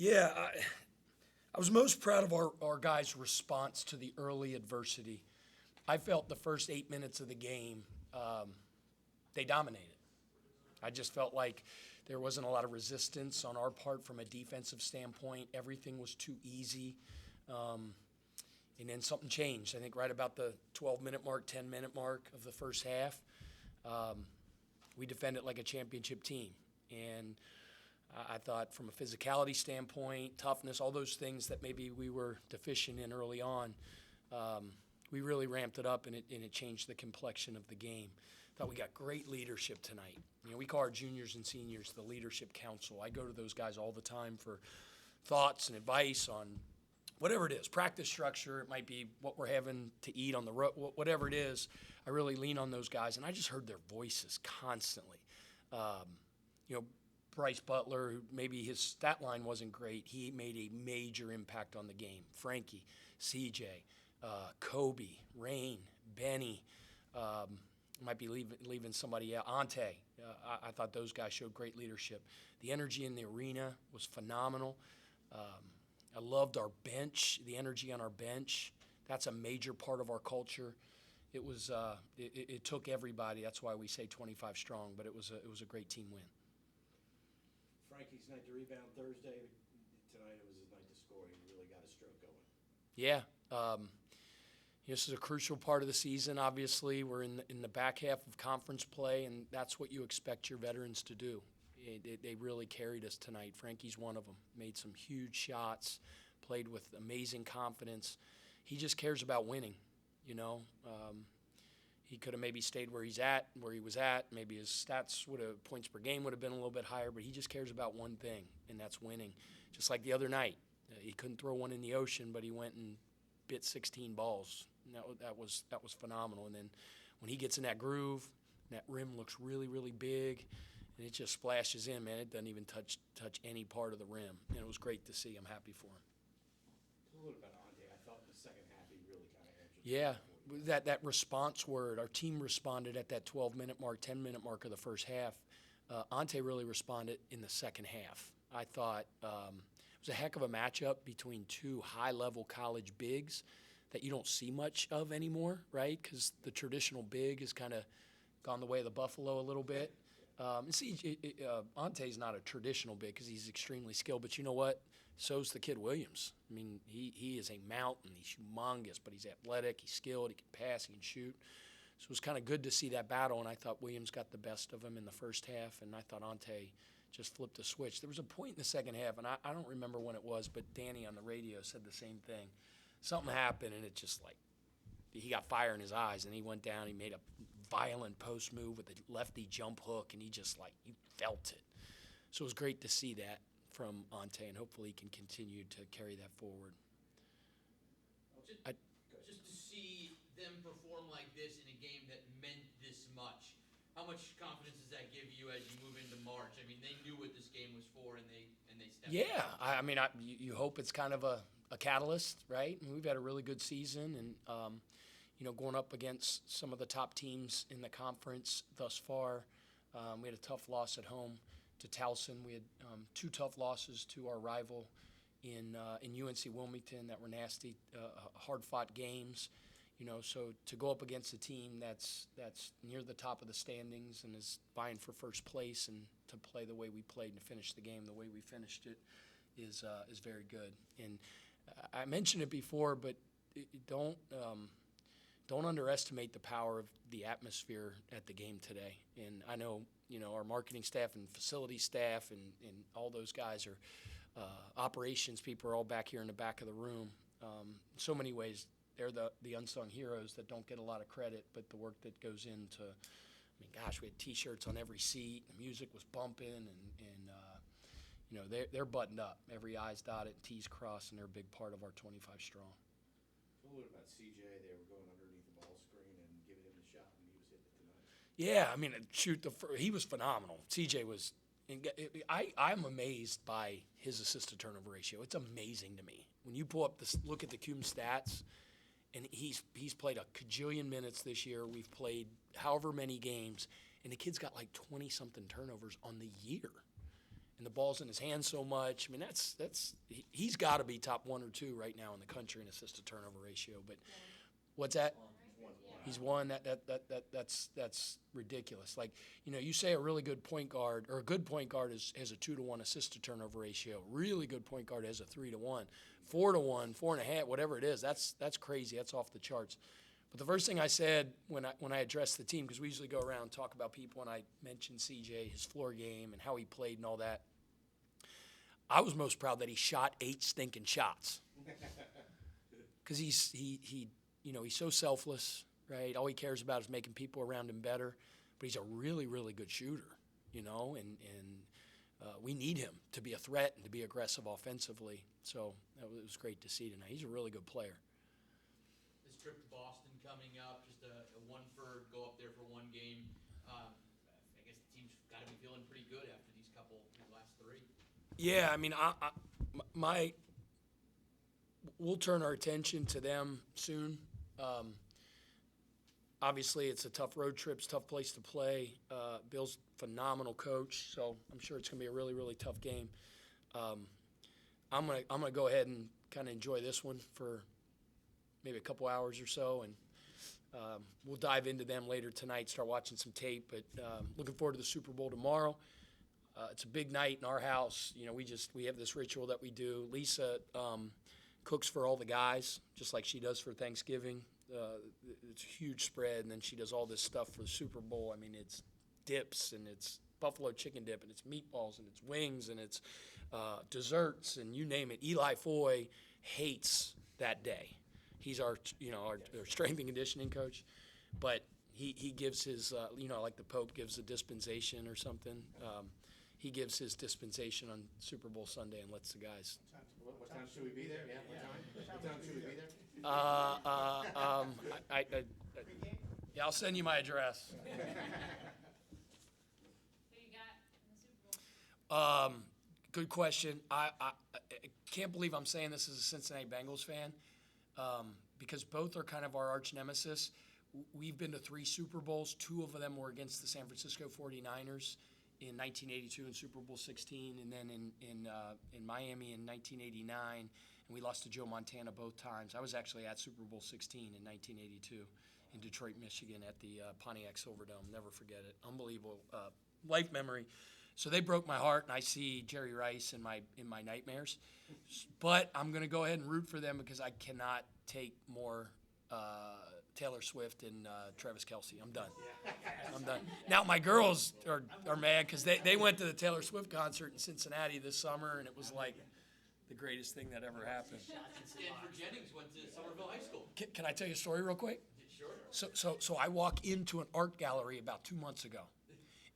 Yeah, I was most proud of our guys' response to the early adversity. I felt the first 8 minutes of the game, they dominated. I just felt like there wasn't a lot of resistance on our part from a defensive standpoint. Everything was too easy. Um, and then something changed. I think right about the 12-minute mark, 10-minute mark of the first half, um, we defended like a championship team. And I thought from a physicality standpoint, toughness, all those things that maybe we were deficient in early on, um, we really ramped it up, and it changed the complexion of the game. Thought we got great leadership tonight. We call our juniors and seniors the leadership council. I go to those guys all the time for thoughts and advice on whatever it is, practice structure. It might be what we're having to eat on the road, whatever it is. I really lean on those guys, and I just heard their voices constantly. Um, you know, Bryce Butler, who maybe his stat line wasn't great, he made a major impact on the game. Frankie, CJ, Kobe, Rain, Benny, might be leaving somebody out. Ante, I thought those guys showed great leadership. The energy in the arena was phenomenal. I loved our bench, the energy on our bench. That's a major part of our culture. It was it took everybody. That's why we say 25 strong. But it was a great team win. Frankie's night to rebound Thursday. Tonight it was his night to score. He really got a stroke going. Yeah. This is a crucial part of the season. Obviously, we're in the back half of conference play, and that's what you expect your veterans to do. They really carried us tonight. Frankie's one of them. Made some huge shots, played with amazing confidence. He just cares about winning, you know. He could have maybe stayed where he was at. Maybe his stats points per game would have been a little bit higher, but he just cares about one thing, and that's winning. Just like the other night. He couldn't throw one in the ocean, but he went and bit 16 balls. And that was phenomenal. And then when he gets in that groove, that rim looks really, really big, and it just splashes in, man. It doesn't even touch any part of the rim. And it was great to see. I'm happy for him. A little bit about Ante. I thought in the second half he really kind of answered. Yeah, that response word, our team responded at that 12-minute mark, 10-minute mark of the first half. Ante really responded in the second half. I thought it was a heck of a matchup between two high-level college bigs that you don't see much of anymore, right? Because the traditional big has kind of gone the way of the Buffalo a little bit. Ante's not a traditional big because he's extremely skilled, but you know what? So's the kid Williams. I mean, he is a mountain. He's humongous, but he's athletic, he's skilled, he can pass, he can shoot. So it was kind of good to see that battle, and I thought Williams got the best of him in the first half, and I thought Ante just flipped the switch. There was a point in the second half, and I don't remember when it was, but Danny on the radio said the same thing. Something happened, and it just like he got fire in his eyes, and he went down. He made a violent post move with a lefty jump hook, and he just like you felt it. So it was great to see that from Ante, and hopefully he can continue to carry that forward. Just to see them perform like this in a game that meant this much, how much confidence does that give you as you move into March? I mean, they knew what this game was for, and they stepped up. I mean, you hope it's kind of a catalyst, right? I mean, we've had a really good season, and going up against some of the top teams in the conference thus far. We had a tough loss at home to Towson. We had two tough losses to our rival in UNC Wilmington that were nasty, hard-fought games. So to go up against a team that's near the top of the standings and is vying for first place, and to play the way we played and to finish the game the way we finished it is very good. And I mentioned it before, but don't underestimate the power of the atmosphere at the game today. And I know our marketing staff and facility staff and all those guys are operations people are all back here in the back of the room. In so many ways, they're the unsung heroes that don't get a lot of credit, but the work that goes into, we had T-shirts on every seat, the music was bumping, and they're buttoned up. Every I's dotted, T's crossed, and they're a big part of our 25 strong. A little bit about CJ. They were going underneath the ball screen and giving him the shot when he was hitting it tonight. Yeah, he was phenomenal. CJ was. I'm amazed by his assist to turnover ratio. It's amazing to me when you look at the Cuban stats. And he's played a cajillion minutes this year. We've played however many games, and the kid's got like 20-something turnovers on the year. and the ball's in his hand so much. I mean, he's got to be top 1 or 2 right now in the country in assist to turnover ratio. But what's that? He's one. That's ridiculous. Like, you say a really good point guard or a good point guard has a 2-to-1 assist to turnover ratio. Really good point guard has a 3-to-1, 4-to-1, 4.5, whatever it is. That's crazy. That's off the charts. But the first thing I said when I addressed the team, because we usually go around and talk about people, and I mentioned CJ, his floor game, and how he played and all that. I was most proud that he shot 8 stinking shots. Because he's so selfless. Right, all he cares about is making people around him better, but he's a really, really good shooter, and we need him to be a threat and to be aggressive offensively. So it was great to see tonight. He's a really good player. This trip to Boston coming up, just a go up there for one game. I guess the team's got to be feeling pretty good after these last 3. Yeah, I mean, we'll turn our attention to them soon. Obviously, it's a tough road trip, it's a tough place to play. Bill's a phenomenal coach, so I'm sure it's going to be a really, really tough game. I'm gonna go ahead and kind of enjoy this one for maybe a couple hours or so, and we'll dive into them later tonight, start watching some tape. But looking forward to the Super Bowl tomorrow. It's a big night in our house. We have this ritual that we do. Lisa cooks for all the guys, just like she does for Thanksgiving. It's a huge spread, and then she does all this stuff for the Super Bowl. I mean, it's dips, and it's buffalo chicken dip, and it's meatballs, and it's wings, and it's desserts, and you name it. Eli Foy hates that day. He's our strength and conditioning coach, but he gives his, like the Pope gives a dispensation or something. He gives his dispensation on Super Bowl Sunday and lets the guys. What time should we be there? Yeah, what time should we be there? Yeah, I'll send you my address. Who you got in the Super Bowl? Good question. I can't believe I'm saying this as a Cincinnati Bengals fan, because both are kind of our arch nemesis. We've been to 3 Super Bowls. 2 of them were against the San Francisco 49ers in 1982 in Super Bowl 16, and then in Miami in 1989. And we lost to Joe Montana both times. I was actually at Super Bowl 16 in 1982 in Detroit, Michigan at the Pontiac Silverdome. Never forget it. Unbelievable life memory. So they broke my heart, and I see Jerry Rice in my nightmares. But I'm going to go ahead and root for them because I cannot take more Taylor Swift and Travis Kelsey. I'm done. Now my girls are mad because they went to the Taylor Swift concert in Cincinnati this summer, and it was like the greatest thing that ever happened. Stanford Jennings went to Somerville High School. Can I tell you a story real quick? Sure. So I walk into an art gallery about 2 months ago,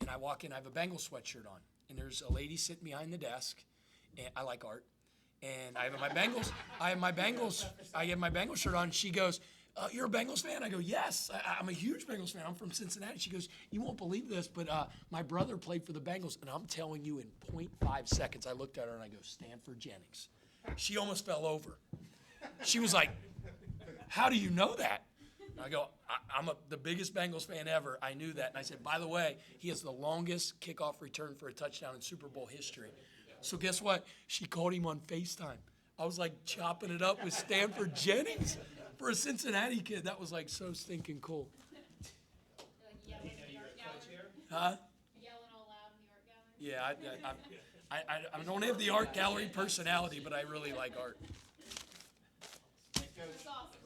and I walk in. I have a Bengals sweatshirt on, and there's a lady sitting behind the desk, and I like art, and I have my Bengals shirt on. She goes, "You're a Bengals fan?" I go, "Yes, I'm a huge Bengals fan. I'm from Cincinnati." She goes, "You won't believe this, but my brother played for the Bengals." And I'm telling you, in 0.5 seconds, I looked at her and I go, "Stanford Jennings." She almost fell over. She was like, "How do you know that?" And I go, I'm the biggest Bengals fan ever. I knew that. And I said, "By the way, he has the longest kickoff return for a touchdown in Super Bowl history." So guess what? She called him on FaceTime. I was like chopping it up with Stanford Jennings. For a Cincinnati kid, that was like so stinking cool. Like yelling in the art gallery? Huh? Yelling all loud in the art gallery? Yeah, I don't have the art gallery personality, but I really like art. That's awesome.